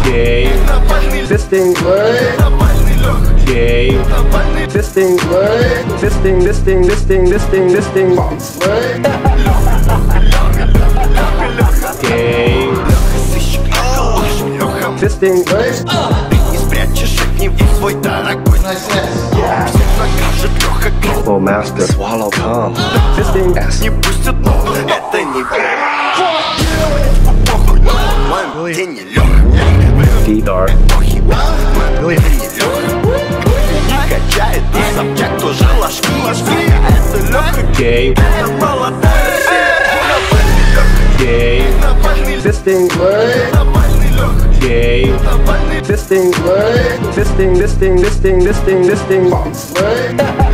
Gay. Fisting. Gay. Fisting. Fisting. Fisting. Fisting. Fisting. Fisting. Gay. Fisting. Не спрячешь от него свой дорогой. Всех накажет Леха. Oh, master. Swallow calm. Fisting. Не пустят, но это не похуй. Ты не Леха. D-Dark. Похуй. Ты не Леха. Не качает и собчак тоже ложки. Это Леха. Gay. Это молодая Gay. Fisting. Gay. Fisting. Fisting. Fisting. Fisting. Fisting. Fisting.